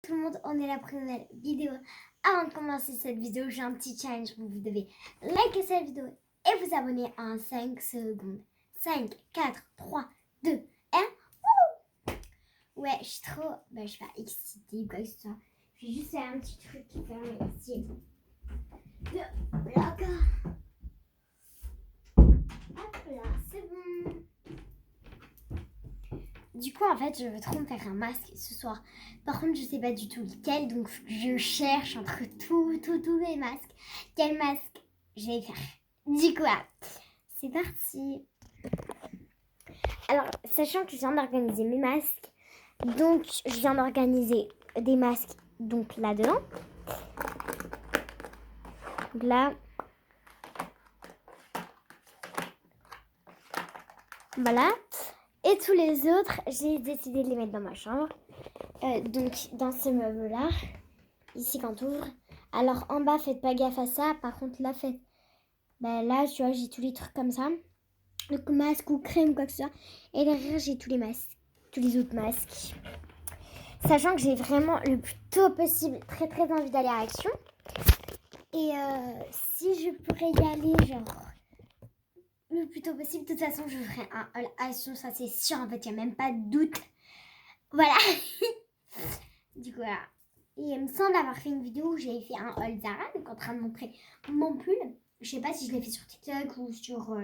Tout le monde, on est là pour une nouvelle vidéo. Avant de commencer cette vidéo, j'ai un petit challenge. Vous devez liker cette vidéo et vous abonner en 5 secondes. 5, 4, 3, 2, 1. Ouais, je suis trop... je suis pas excitée quoi que ce soit. Je vais juste faire un petit truc qui permet ici de bloc. Hop là, c'est bon. Du coup, en fait, je veux trop me faire un masque ce soir. Par contre, je sais pas du tout lequel, donc je cherche entre tous mes masques. Quel masque je vais faire? Du coup, c'est parti. Alors, sachant que je viens d'organiser mes masques, donc je viens d'organiser des masques, donc là-dedans. Donc là. Voilà. Et tous les autres, j'ai décidé de les mettre dans ma chambre. Donc, dans ce meuble-là, ici quand tu ouvres. Alors, en bas, faites pas gaffe à ça. Par contre, là, faites... là, tu vois, j'ai tous les trucs comme ça. Donc, masque ou crème, quoi que ce soit. Et derrière, j'ai tous les masques. Tous les autres masques. Sachant que j'ai vraiment le plus tôt possible très envie d'aller à Action. Et si je pourrais y aller, genre... le plus tôt possible. De toute façon, je ferai un haul Action, ça c'est sûr. En fait, il n'y a même pas de doute. Voilà. Du coup, voilà. Et il me semble avoir fait une vidéo où j'avais fait un haul Zara, donc en train de montrer mon pull. Je sais pas si je l'ai fait sur TikTok ou sur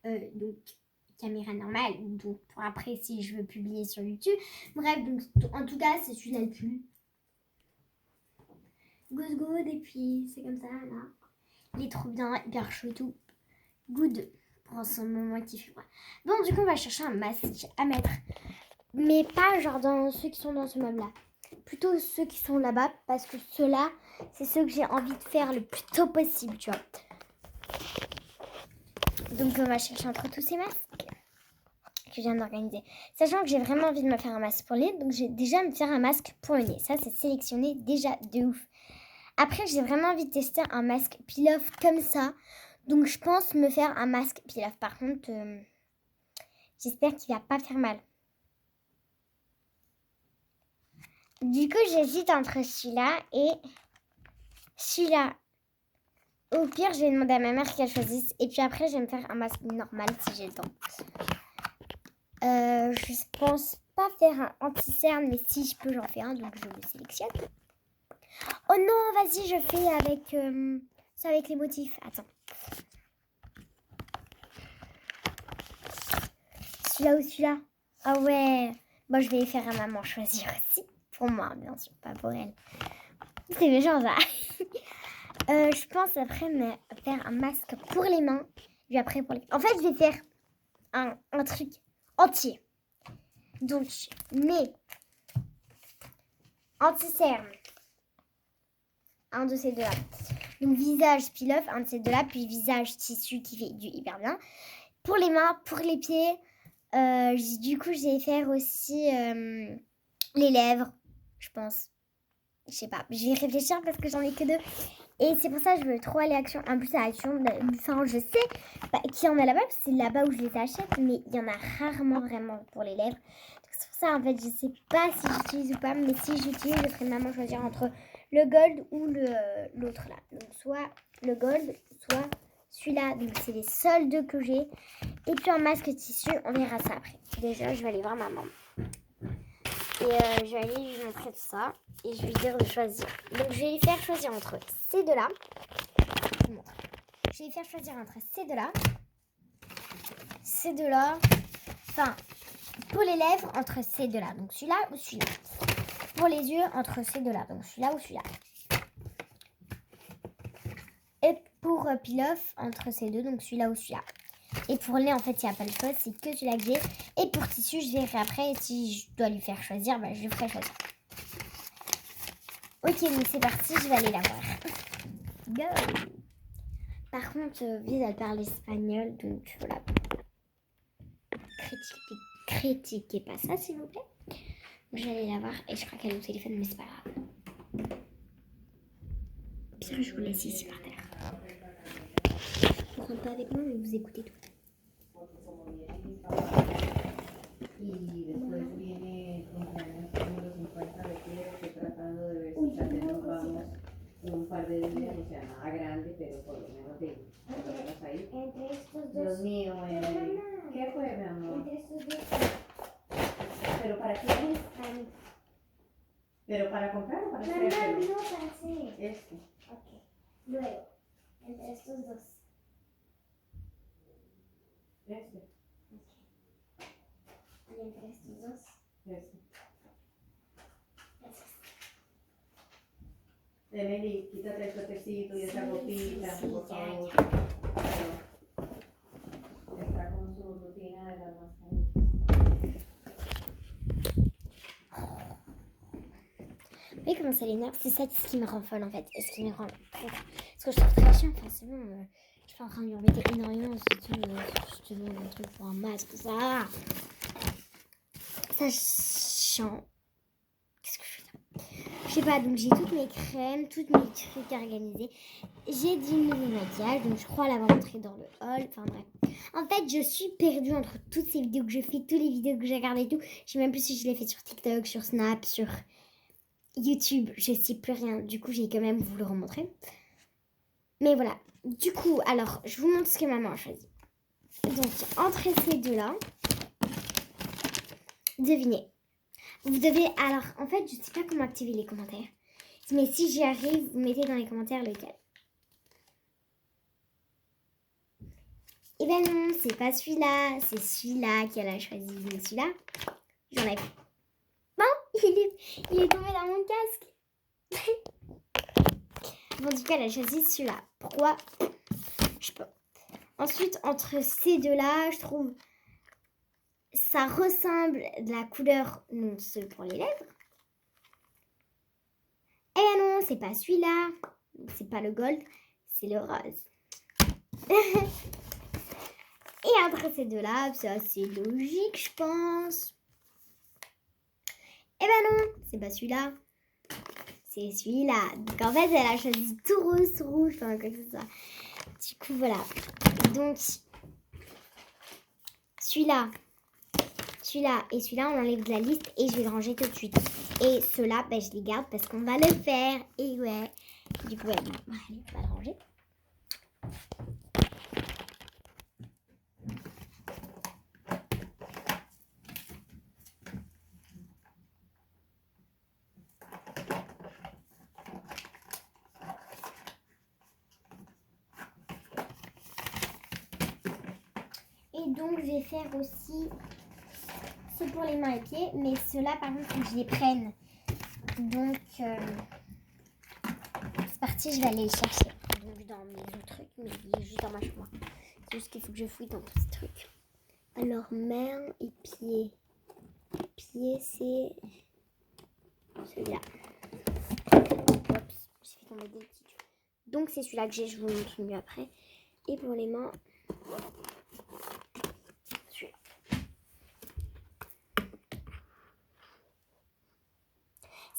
donc caméra normale. Donc pour après, si je veux publier sur YouTube. Bref, donc en tout cas, c'est celui-là le pull. Good. Et puis c'est comme ça là. Il est trop bien, hyper chaud et tout. Good. Pour ce moment qui fait froid. Bon, du coup, on va chercher un masque à mettre. Mais pas genre dans ceux qui sont dans ce meuble-là. Plutôt ceux qui sont là-bas. Parce que ceux-là, c'est ceux que j'ai envie de faire le plus tôt possible, tu vois. Donc, on va chercher entre tous ces masques que je viens d'organiser. Sachant que j'ai vraiment envie de me faire un masque pour le nez. Donc, j'ai déjà me faire un masque pour le nez. Ça, c'est sélectionné déjà de ouf. Après, j'ai vraiment envie de tester un masque peel-off comme ça. Donc, je pense me faire un masque peel-off. Par contre, j'espère qu'il va pas faire mal. Du coup, j'hésite entre celui-là et celui-là. Au pire, je vais demander à ma mère qu'elle choisisse. Et puis après, je vais me faire un masque normal si j'ai le temps. Je pense pas faire un anti-cerne, mais si je peux, j'en fais un. Donc, je le sélectionne. Oh non, vas-y, je fais avec ça avec les motifs. Attends. Celui-là ou celui-là? Ah ouais. Bon, je vais les faire à maman choisir aussi. Pour moi, bien sûr, pas pour elle. C'est méchant, ça. Je pense après me faire un masque pour les mains. Puis après pour les... En fait, je vais faire un truc entier. Donc, nez, anti-cerne, un de ces deux-là. Donc, visage peel-off, un de ces deux-là. Puis visage tissu qui fait du hyper bien. Pour les mains, pour les pieds, du coup, je vais faire aussi les lèvres, je pense. Je sais pas, je vais réfléchir parce que j'en ai que deux. Et c'est pour ça que je veux trop aller à Action. En plus, à Action, enfin, je sais qu'il y en a là-bas, parce que c'est là-bas où je les achète, mais il y en a rarement vraiment pour les lèvres. Donc, c'est pour ça, en fait, je sais pas si j'utilise ou pas, mais si j'utilise, je ferai maman choisir entre le gold ou l'autre là. Donc, soit le gold, soit celui-là. Donc, c'est les seuls deux que j'ai. Et puis, un masque tissu, on verra ça après. Déjà, je vais aller voir maman. Et je vais aller lui montrer tout ça. Et je vais lui dire de choisir. Donc, je vais lui faire choisir entre ces deux-là. Je vous montre. Je vais lui faire choisir entre ces deux-là. Ces deux-là. Enfin, pour les lèvres, entre ces deux-là. Donc, celui-là ou celui-là. Pour les yeux, entre ces deux-là. Donc, celui-là ou celui-là. Et pour peel-off, entre ces deux. Donc, celui-là ou celui-là. Et pour le nez, en fait, il n'y a pas le choix. C'est que celui-là que j'ai. Et pour tissu, je verrai après. Et si je dois lui faire choisir, je lui ferai choisir. Ok, donc c'est parti, je vais aller la voir. Go! Par contre, Vise, elle parle espagnol, donc voilà. Critiquez pas ça, s'il vous plaît. Je vais aller la voir et je crois qu'elle est au téléphone, mais c'est pas grave. Pire, je vous laisse ici par terre. Vous rentrez pas avec moi, mais vous écoutez tout. del día no sea nada grande, pero por lo menos de lo menos ahí. Entre estos Dios dos. mío, ¿qué fue, mi amor? Entre estos dos. ¿Pero para quién? Para mí. ¿Pero para comprar o para Mamá, hacérselo? no, para hacer. Este. Ok. Luego, entre estos dos. Este. Ok. Y entre estos dos. Este. Gracias. Emily, quítate el suétercito y esa ropita, Sí, por ya, favor. Está con su rutina de las mascarillas. Vous voyez comment ça l'énerve? C'est ça ce qui me rend folle en fait. Et ce qui me rend. Ce que je trouve très chiant, enfin c'est bon. Je suis en train de lui embêter énormément. Surtout, je te demande un truc pour un masque, ça. Ça chiant. Qu'est-ce que je fais là? Je sais pas, donc j'ai toutes mes crèmes, toutes mes trucs organisés. J'ai du nouveau maquillage, donc je crois l'avoir montré dans le haul. Enfin bref. En fait, je suis perdue entre toutes ces vidéos que je fais, toutes les vidéos que j'ai regardées et tout. Je sais même plus si je les fais sur TikTok, sur Snap, sur YouTube. Je sais plus rien. Du coup, j'ai quand même vous le remontrer. Mais voilà. Du coup, alors, je vous montre ce que maman a choisi. Donc, entre ces deux-là, devinez. Vous devez... Alors, en fait, je sais pas comment activer les commentaires. Mais si j'y arrive, vous mettez dans les commentaires lequel. Eh ben non, c'est pas celui-là. C'est celui-là qu'elle a choisi. Mais celui-là, j'enlève. Bon, il est tombé dans mon casque. Bon, du coup, elle a choisi celui-là. Pourquoi? Je sais pas. Ensuite, entre ces deux-là, je trouve... Ça ressemble de la couleur, non, ceux pour les lèvres. Eh ben non, c'est pas celui-là. C'est pas le gold, c'est le rose. Et entre ces deux-là, c'est assez logique, je pense. Eh ben non, c'est pas celui-là. C'est celui-là. Donc en fait, elle a choisi tout rose, tout rouge, enfin quoi que ce soit. Du coup, voilà. Donc, celui-là et celui-là, on enlève de la liste et je vais le ranger tout de suite. Et ceux-là, ben, je les garde parce qu'on va le faire. Et ouais. Du coup, ouais, bon, allez, on va le ranger. Et donc, je vais faire aussi ceux pour les mains et pieds. Mais ceux-là, par contre, il faut que je les prenne. Donc, c'est parti, je vais aller les chercher. Donc, dans mes autres trucs, mais il est juste dans ma chambre. C'est juste qu'il faut que je fouille dans tous ces trucs. Alors, mains et pieds. Pieds, c'est celui-là. Oups, j'ai fait tomber des petits. Donc, c'est celui-là que j'ai, je vous montre mieux après. Et pour les mains, celui-là.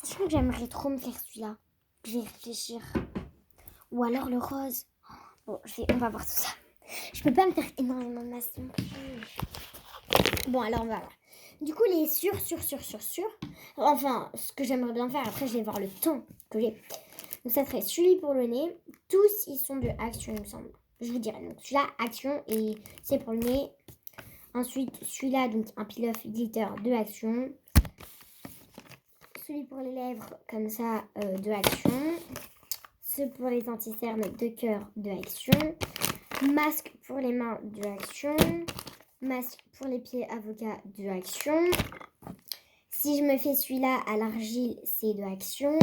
Sachant que j'aimerais trop me faire celui-là. Je vais réfléchir. Ou alors le rose. Bon, on va voir tout ça. Je peux pas me faire énormément de masques non plus. Bon, alors voilà. Du coup, les sûrs. Enfin, ce que j'aimerais bien faire, après, je vais voir le temps que j'ai. Donc, ça serait celui pour le nez. Tous, ils sont de Action, il me semble. Je vous dirai. Donc, celui-là, Action, et c'est pour le nez. Ensuite, celui-là, donc un peel-off glitter de Action. Celui pour les lèvres, comme ça, de Action. Ceux pour les anti-cernes de cœur de Action. Masque pour les mains de Action. Masque pour les pieds avocat de Action. Si je me fais celui-là à l'argile, c'est de Action.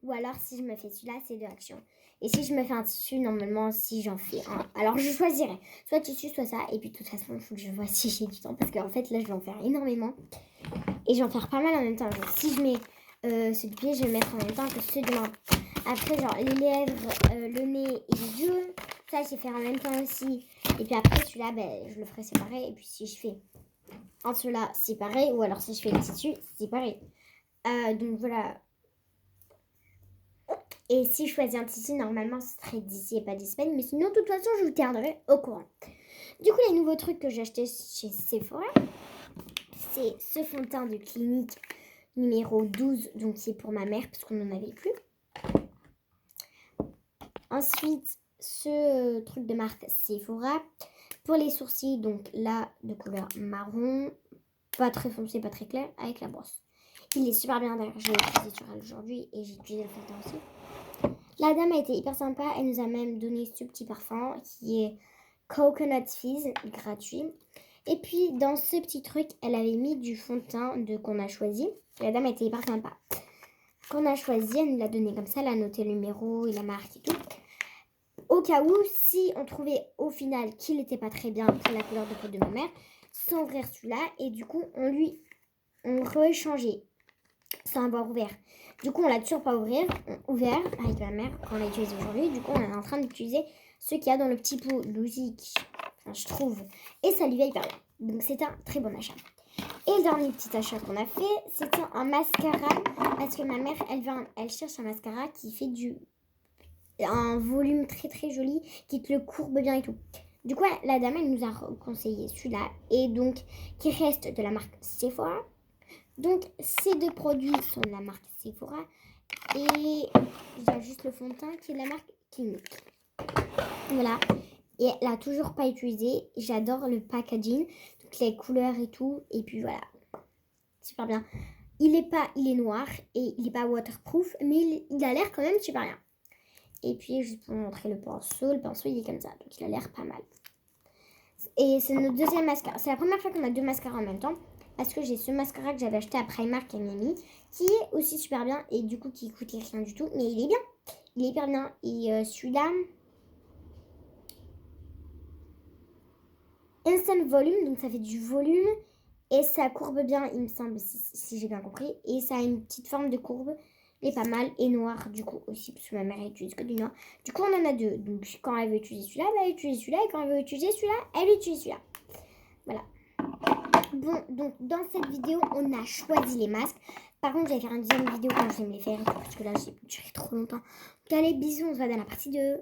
Ou alors si je me fais celui-là, c'est de Action. Et si je me fais un tissu, normalement, si j'en fais un, alors je choisirai soit tissu, soit ça. Et puis de toute façon, il faut que je vois si j'ai du temps. Parce qu'en fait, là, je vais en faire énormément. Et je vais en faire pas mal en même temps. Donc, si je mets ceux de pied, je vais mettre en même temps que ceux de main. Après, genre les lèvres, le nez et les yeux. Ça, je vais faire en même temps aussi. Et puis après, celui-là, ben, je le ferai séparé. Et puis si je fais un de ceux-là, c'est pareil. Ou alors si je fais le tissu, c'est pareil. Donc voilà. Et si je choisis un tissu, normalement, ce serait d'ici et pas des semaines. Mais sinon, de toute façon, je vous tiendrai au courant. Du coup, les nouveaux trucs que j'ai achetés chez Sephora, c'est ce fond de teint de Clinique numéro 12. Donc, c'est pour ma mère parce qu'on n'en avait plus. Ensuite, ce truc de marque Sephora. Pour les sourcils, donc là, de couleur marron. Pas très foncé, pas très clair, avec la brosse. Il est super bien, d'ailleurs, j'ai utilisé sur elle aujourd'hui et j'ai utilisé le fond de teint aussi. La dame a été hyper sympa, elle nous a même donné ce petit parfum qui est Coconut Fizz, gratuit. Et puis, dans ce petit truc, elle avait mis du fond de teint qu'on a choisi. La dame a été hyper sympa. Qu'on a choisi, elle nous l'a donné comme ça, elle a noté le numéro et la marque et tout. Au cas où, si on trouvait au final qu'il n'était pas très bien pour la couleur de peau de ma mère, sans ouvrir celui-là, et du coup, on rechangeait sans avoir ouvert. Du coup, on l'a toujours pas ouvert avec ma mère quand on l'a utilisé aujourd'hui. Du coup, on est en train d'utiliser ce qu'il y a dans le petit pot logique, enfin, je trouve. Et ça lui va hyper bien. Donc, c'est un très bon achat. Et le dernier petit achat qu'on a fait, c'était un mascara. Parce que ma mère, elle cherche un mascara qui fait un volume très très joli, qui te le courbe bien et tout. Du coup, la dame, elle nous a conseillé celui-là. Et donc, qui reste de la marque Sephora. Donc, ces deux produits sont de la marque Sephora. Et il y a juste le fond de teint qui est de la marque Clinique. Voilà. Et elle n'a toujours pas utilisé. J'adore le packaging. Donc, les couleurs et tout. Et puis, voilà. Super bien. Il est noir et il n'est pas waterproof. Mais il a l'air quand même super bien. Et puis, juste pour vous montrer le pinceau il est comme ça. Donc, il a l'air pas mal. Et c'est notre deuxième mascara. C'est la première fois qu'on a deux mascaras en même temps. Parce que j'ai ce mascara que j'avais acheté à Primark à Miami. Qui est aussi super bien. Et du coup, qui coûtait rien du tout. Mais il est bien. Il est hyper bien. Et celui-là... Instant volume. Donc, ça fait du volume. Et ça courbe bien, il me semble, si j'ai bien compris. Et ça a une petite forme de courbe. Il est pas mal. Et noir, du coup, aussi. Parce que ma mère utilise que du noir. Du coup, on en a deux. Donc, quand elle veut utiliser celui-là, elle utilise celui-là. Et quand elle veut utiliser celui-là, elle utilise celui-là. Voilà. Bon, donc, dans cette vidéo, on a choisi les masques. Par contre, je vais faire une deuxième vidéo quand je vais me les faire. Parce que là, j'ai duré trop longtemps. Donc, allez, bisous. On se voit dans la partie 2.